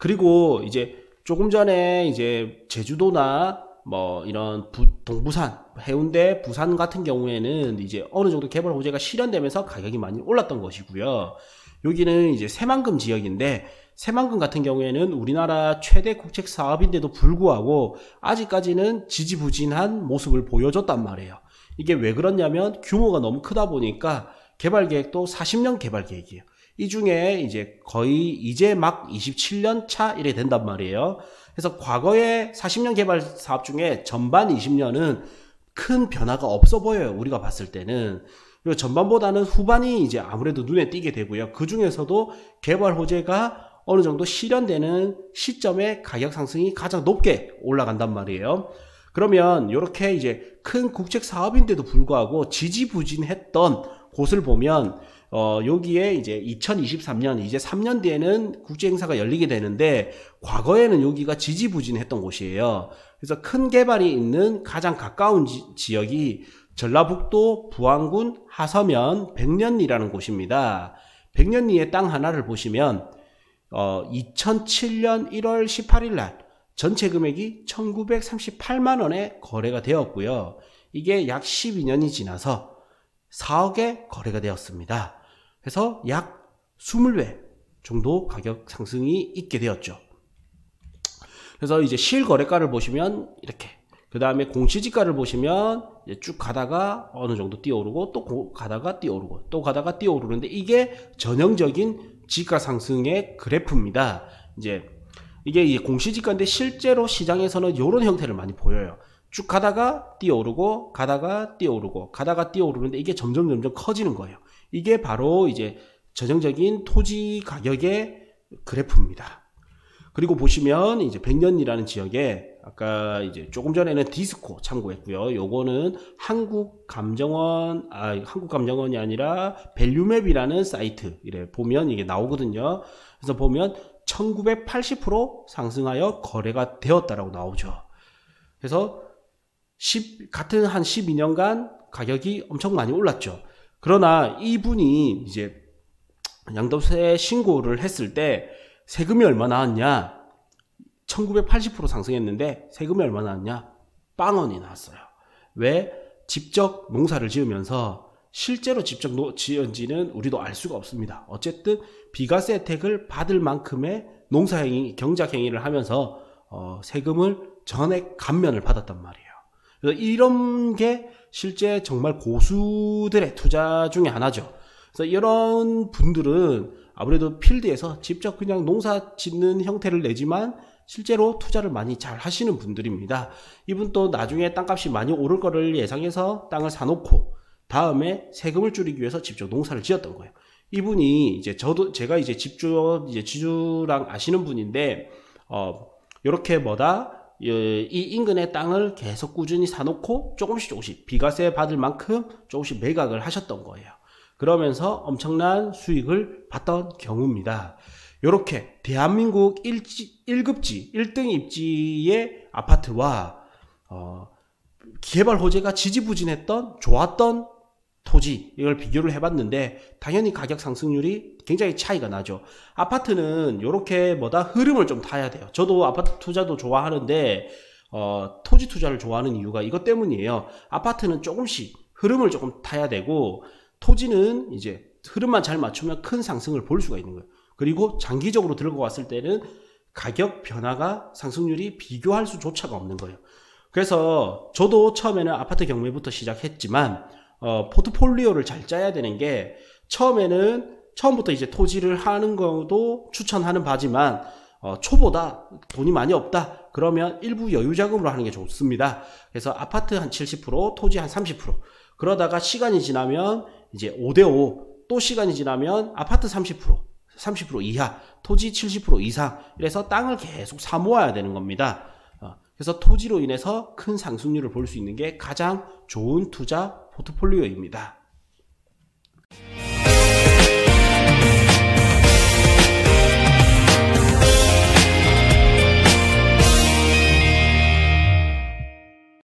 그리고 이제 조금 전에 이제 제주도나 뭐 이런 동부산, 해운대, 부산 같은 경우에는 이제 어느 정도 개발 호재가 실현되면서 가격이 많이 올랐던 것이고요. 여기는 이제 새만금 지역인데, 새만금 같은 경우에는 우리나라 최대 국책 사업인데도 불구하고 아직까지는 지지부진한 모습을 보여줬단 말이에요. 이게 왜 그렇냐면 규모가 너무 크다 보니까 개발 계획도 40년 개발 계획이에요. 이 중에 이제 거의 이제 막 27년 차 이래 된단 말이에요. 그래서 과거의 40년 개발 사업 중에 전반 20년은 큰 변화가 없어 보여요. 우리가 봤을 때는. 그리고 전반보다는 후반이 이제 아무래도 눈에 띄게 되고요. 그 중에서도 개발 호재가 어느 정도 실현되는 시점에 가격 상승이 가장 높게 올라간단 말이에요. 그러면 이렇게 이제 큰 국책 사업인데도 불구하고 지지부진했던 곳을 보면 여기에 이제 2023년 이제 3년 뒤에는 국제 행사가 열리게 되는데, 과거에는 여기가 지지부진했던 곳이에요. 그래서 큰 개발이 있는 가장 가까운 지역이 전라북도 부안군 하서면 백년리라는 곳입니다. 백년리의 땅 하나를 보시면 2007년 1월 18일 날 전체 금액이 1938만원에 거래가 되었고요. 이게 약 12년이 지나서 4억에 거래가 되었습니다. 그래서 약 20배 정도 가격 상승이 있게 되었죠. 그래서 이제 실거래가를 보시면 이렇게, 그 다음에 공시지가를 보시면 이제 쭉 가다가 어느 정도 뛰어오르고 또 가다가 뛰어오르고 또 가다가 뛰어오르는데, 이게 전형적인 지가 상승의 그래프입니다. 이게 공시지가인데 실제로 시장에서는 이런 형태를 많이 보여요. 쭉 가다가 뛰어오르고 가다가 뛰어오르고 가다가 뛰어오르는데, 이게 점점 커지는 거예요. 이게 바로 이제 전형적인 토지 가격의 그래프입니다. 그리고 보시면 이제 백년리라는 지역에 아까 이제 조금 전에는 디스코 참고했고요. 요거는 한국감정원이 아니라 밸류맵이라는 사이트 이래 보면 이게 나오거든요. 그래서 보면 1980% 상승하여 거래가 되었다라고 나오죠. 그래서 같은 한 12년간 가격이 엄청 많이 올랐죠. 그러나 이분이 이제 양도세 신고를 했을 때 세금이 얼마 나왔냐? 1980% 상승했는데 세금이 얼마 나왔냐? 빵원이 나왔어요. 왜? 직접 농사를 지으면서, 실제로 직접 지은지는 우리도 알 수가 없습니다. 어쨌든 비과세 혜택을 받을 만큼의 농사행위, 경작행위를 하면서 세금을 전액 감면을 받았단 말이에요. 그래서 이런 게 실제 정말 고수들의 투자 중에 하나죠. 그래서 이런 분들은 아무래도 필드에서 직접 그냥 농사 짓는 형태를 내지만 실제로 투자를 많이 잘 하시는 분들입니다. 이분 또 나중에 땅값이 많이 오를 거를 예상해서 땅을 사놓고 다음에 세금을 줄이기 위해서 직접 농사를 지었던 거예요. 이분이 이제 제가 이제 지주랑 아시는 분인데, 요렇게 이 인근의 땅을 계속 꾸준히 사놓고 조금씩 비과세 받을 만큼 조금씩 매각을 하셨던 거예요. 그러면서 엄청난 수익을 봤던 경우입니다. 이렇게 대한민국 1급지, 1등 입지의 아파트와 개발 호재가 지지부진했던 좋았던 토지, 이걸 비교를 해봤는데 당연히 가격 상승률이 굉장히 차이가 나죠. 아파트는 이렇게 흐름을 좀 타야 돼요. 저도 아파트 투자도 좋아하는데 토지 투자를 좋아하는 이유가 이것 때문이에요. 아파트는 조금씩 흐름을 조금 타야 되고, 토지는 이제 흐름만 잘 맞추면 큰 상승을 볼 수가 있는 거예요. 그리고 장기적으로 들고 왔을 때는 가격 변화가 상승률이 비교할 수조차가 없는 거예요. 그래서 저도 처음에는 아파트 경매부터 시작했지만 포트폴리오를 잘 짜야 되는 게, 처음부터 이제 토지를 하는 것도 추천하는 바지만 초보다 돈이 많이 없다 그러면 일부 여유 자금으로 하는 게 좋습니다. 그래서 아파트 한 70%, 토지 한 30%, 그러다가 시간이 지나면 이제 5대5, 또 시간이 지나면 아파트 30% 이하, 토지 70% 이상, 이래서 땅을 계속 사 모아야 되는 겁니다. 그래서 토지로 인해서 큰 상승률을 볼 수 있는 게 가장 좋은 투자 포트폴리오입니다.